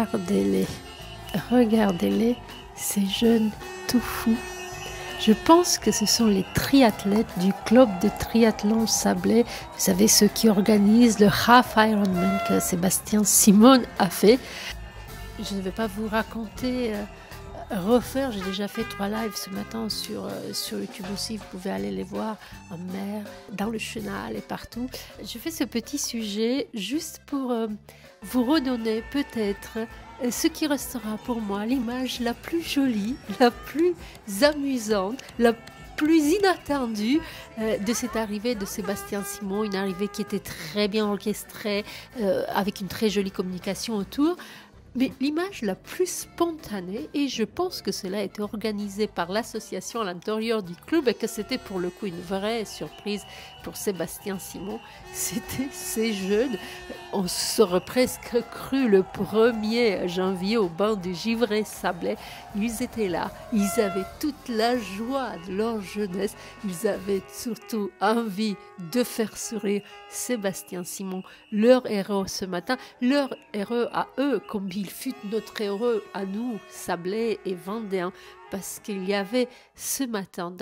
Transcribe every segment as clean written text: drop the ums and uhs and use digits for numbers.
regardez-les, regardez-les, ces jeunes tout fous. Je pense que ce sont les triathlètes du club de triathlon Sablé. Vous savez, ceux qui organisent le Half Ironman que Sébastien Simon a fait. Je ne vais pas vous raconter, refaire. J'ai déjà fait 3 lives ce matin sur YouTube aussi. Vous pouvez aller les voir en mer, dans le chenal et partout. Je fais ce petit sujet juste pour vous redonner peut-être ce qui restera pour moi l'image la plus jolie, la plus amusante, la plus inattendue de cette arrivée de Sébastien Simon, une arrivée qui était très bien orchestrée, avec une très jolie communication autour. Mais l'image la plus spontanée, et je pense que cela a été organisé par l'association à l'intérieur du club et que c'était pour le coup une vraie surprise pour Sébastien Simon, c'était ces jeunes. On serait presque cru le 1er janvier au banc du Givray-Sablé. Ils étaient là, ils avaient toute la joie de leur jeunesse, ils avaient surtout envie de faire sourire Sébastien Simon, leur héros ce matin, leur héros à eux, comme il fut notre héros à nous, Sablés et Vendéens, parce qu'il y avait ce matin,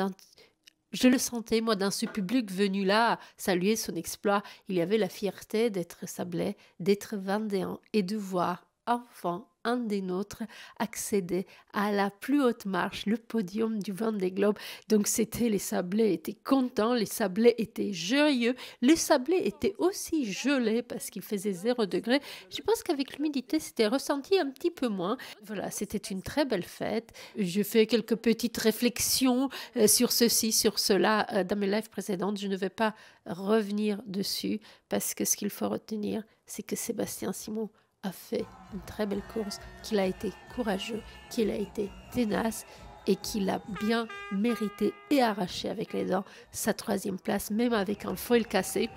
je le sentais moi dans ce public venu là saluer son exploit, il y avait la fierté d'être Sablé, d'être Vendéen et de voir enfin un des nôtres accéder à la plus haute marche, le podium du Vendée Globe. Donc c'était, les Sablés étaient contents, les Sablés étaient joyeux, les Sablés étaient aussi gelés parce qu'il faisait 0 degré. Je pense qu'avec l'humidité, c'était ressenti un petit peu moins. Voilà, c'était une très belle fête. J'ai fait quelques petites réflexions sur ceci, sur cela dans mes lives précédentes. Je ne vais pas revenir dessus parce que ce qu'il faut retenir, c'est que Sébastien Simon a fait une très belle course, qu'il a été courageux, qu'il a été ténace et qu'il a bien mérité et arraché avec les dents sa 3e place, même avec un foil cassé.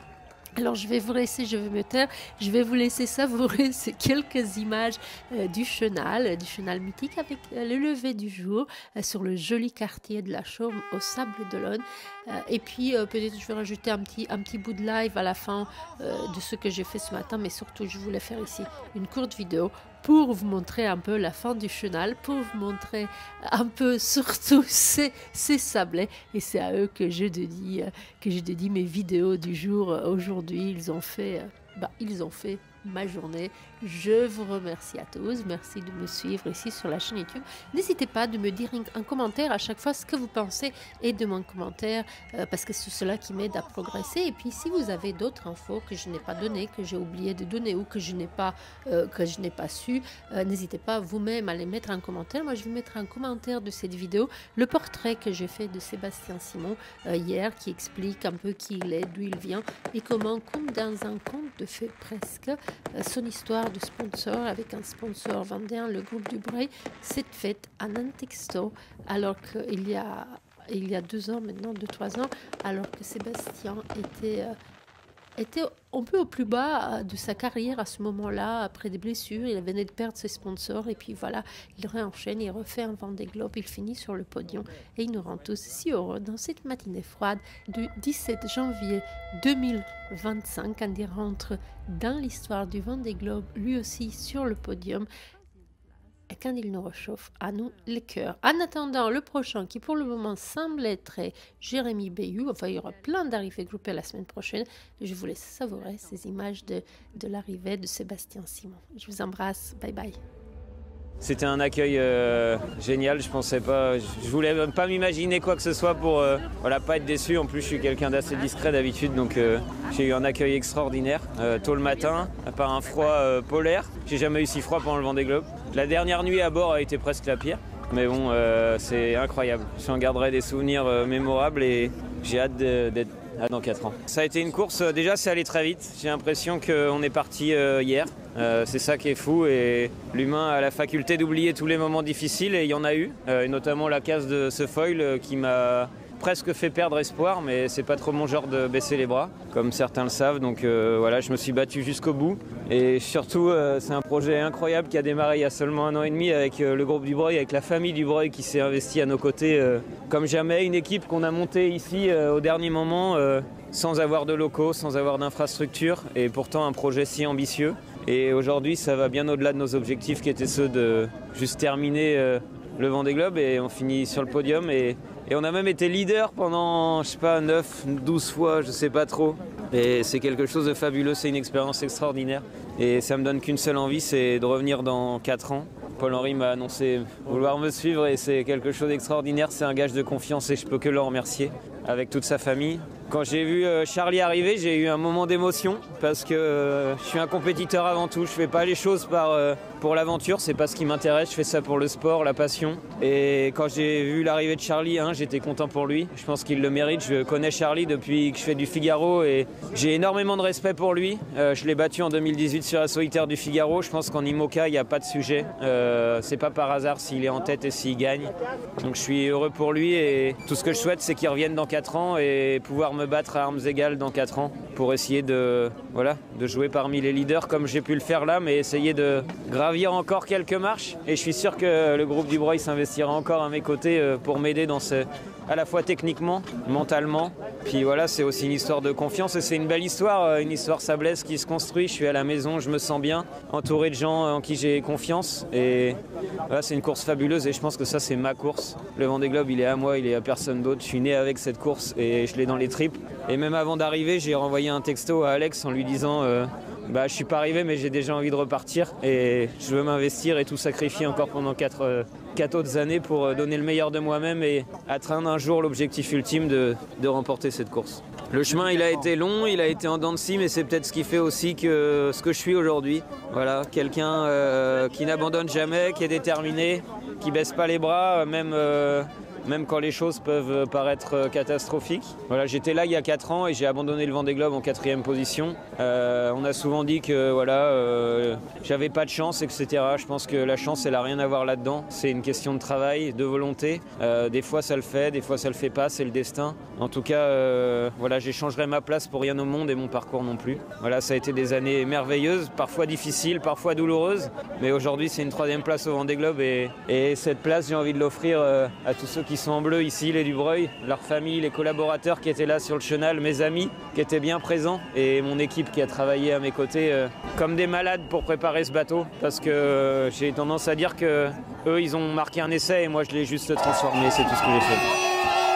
Alors je vais vous laisser, je vais me taire, je vais vous laisser savourer ces quelques images du chenal mythique avec le lever du jour sur le joli quartier de la Chaume au Sable d'Olonne. Et puis peut-être je vais rajouter un petit bout de live à la fin de ce que j'ai fait ce matin, mais surtout je voulais faire ici une courte vidéo pour vous montrer un peu la fin du chenal, pour vous montrer un peu surtout ces sablés. Et c'est à eux que je dédie mes vidéos du jour aujourd'hui. Ils ont fait ma journée. Je vous remercie à tous. Merci de me suivre ici sur la chaîne YouTube. N'hésitez pas de me dire un commentaire à chaque fois ce que vous pensez et de mon commentaire parce que c'est cela qui m'aide à progresser. Et puis si vous avez d'autres infos que je n'ai pas données, que j'ai oublié de donner ou que je n'ai pas su, n'hésitez pas vous-même à les mettre en commentaire. Moi je vais mettre un commentaire de cette vidéo le portrait que j'ai fait de Sébastien Simon hier, qui explique un peu qui il est, d'où il vient et comment, comme dans un conte de fées presque, son histoire de sponsor avec un sponsor vendéen, le groupe du Breuil, s'est faite en un texto, alors qu'il y a 2 ans maintenant, 2-3 ans, alors que Sébastien était un peu au plus bas de sa carrière à ce moment-là, après des blessures. Il venait de perdre ses sponsors et puis voilà, il réenchaîne, il refait un Vendée Globe, il finit sur le podium et il nous rend tous si heureux dans cette matinée froide du 17 janvier 2025, quand il rentre dans l'histoire du Vendée Globe, lui aussi sur le podium. Et quand il nous réchauffe à nous les cœurs. En attendant le prochain, qui pour le moment semble être Jérémy Bayou, enfin il y aura plein d'arrivées groupées la semaine prochaine, je vous laisse savourer ces images de l'arrivée de Sébastien Simon. Je vous embrasse, bye bye. C'était un accueil génial, je pensais pas, je voulais même pas m'imaginer quoi que ce soit pour voilà, pas être déçu. En plus je suis quelqu'un d'assez discret d'habitude, donc j'ai eu un accueil extraordinaire tôt le matin, à part un froid polaire. J'ai jamais eu si froid pendant le Vendée Globe. La dernière nuit à bord a été presque la pire, mais bon c'est incroyable. J'en garderai des souvenirs mémorables et j'ai hâte d'être dans 4 ans. Ça a été une course, déjà c'est allé très vite, j'ai l'impression qu'on est parti hier. C'est ça qui est fou, et l'humain a la faculté d'oublier tous les moments difficiles, et il y en a eu, et notamment la casse de ce foil qui m'a presque fait perdre espoir, mais c'est pas trop mon genre de baisser les bras, comme certains le savent, donc voilà, je me suis battu jusqu'au bout, et surtout c'est un projet incroyable qui a démarré il y a seulement 1 an et demi avec le groupe du Breuil, avec la famille du Breuil qui s'est investie à nos côtés comme jamais, une équipe qu'on a montée ici au dernier moment sans avoir de locaux, sans avoir d'infrastructure, et pourtant un projet si ambitieux. Et aujourd'hui, ça va bien au-delà de nos objectifs qui étaient ceux de juste terminer le Vendée Globe et on finit sur le podium. Et on a même été leader pendant, je sais pas, 9, 12 fois, je sais pas trop. Et c'est quelque chose de fabuleux, c'est une expérience extraordinaire. Et ça me donne qu'une seule envie, c'est de revenir dans 4 ans. Paul-Henri m'a annoncé vouloir me suivre et c'est quelque chose d'extraordinaire, c'est un gage de confiance et je peux que l'en remercier avec toute sa famille. Quand j'ai vu Charlie arriver, j'ai eu un moment d'émotion parce que je suis un compétiteur avant tout. Je fais pas les choses pour l'aventure, c'est pas ce qui m'intéresse. Je fais ça pour le sport, la passion. Et quand j'ai vu l'arrivée de Charlie, j'étais content pour lui. Je pense qu'il le mérite. Je connais Charlie depuis que je fais du Figaro et j'ai énormément de respect pour lui. Je l'ai battu en 2018 sur la solitaire du Figaro. Je pense qu'en IMOCA, il n'y a pas de sujet. C'est pas par hasard s'il est en tête et s'il gagne. Donc je suis heureux pour lui et tout ce que je souhaite, c'est qu'il revienne dans 4 ans et pouvoir me battre à armes égales dans 4 ans pour essayer de jouer parmi les leaders comme j'ai pu le faire là, mais essayer de gravir encore quelques marches. Et je suis sûr que le groupe Dubreuil s'investira encore à mes côtés pour m'aider à la fois techniquement, mentalement. Puis voilà, c'est aussi une histoire de confiance et c'est une belle histoire, une histoire sablaise qui se construit. Je suis à la maison, je me sens bien, entouré de gens en qui j'ai confiance. Et voilà, c'est une course fabuleuse et je pense que ça, c'est ma course. Le Vendée Globe, il est à moi, il est à personne d'autre. Je suis né avec cette course et je l'ai dans les tripes. Et même avant d'arriver, j'ai renvoyé un texto à Alex en lui disant je suis pas arrivé mais j'ai déjà envie de repartir et je veux m'investir et tout sacrifier encore pendant 4 autres années pour donner le meilleur de moi-même et atteindre un jour l'objectif ultime de remporter cette course. Le chemin, il a été long, il a été en dents de scie, mais c'est peut-être ce qui fait aussi que ce que je suis aujourd'hui. Voilà, quelqu'un qui n'abandonne jamais, qui est déterminé, qui baisse pas les bras, même quand les choses peuvent paraître catastrophiques. Voilà, j'étais là il y a 4 ans et j'ai abandonné le Vendée Globe en 4e position. On a souvent dit que j'avais pas de chance, etc. Je pense que la chance, elle a rien à voir là-dedans. C'est une question de travail, de volonté. Des fois ça le fait, des fois ça le fait pas, c'est le destin. En tout cas, j'échangerai ma place pour rien au monde et mon parcours non plus. Voilà, ça a été des années merveilleuses, parfois difficiles, parfois douloureuses. Mais aujourd'hui, c'est une 3e place au Vendée Globe et cette place, j'ai envie de l'offrir à tous ceux qui sont en bleu ici, les Dubreuil, leurs familles, les collaborateurs qui étaient là sur le chenal, mes amis qui étaient bien présents et mon équipe qui a travaillé à mes côtés comme des malades pour préparer ce bateau parce que j'ai tendance à dire que eux ils ont marqué un essai et moi je l'ai juste transformé, c'est tout ce que j'ai fait.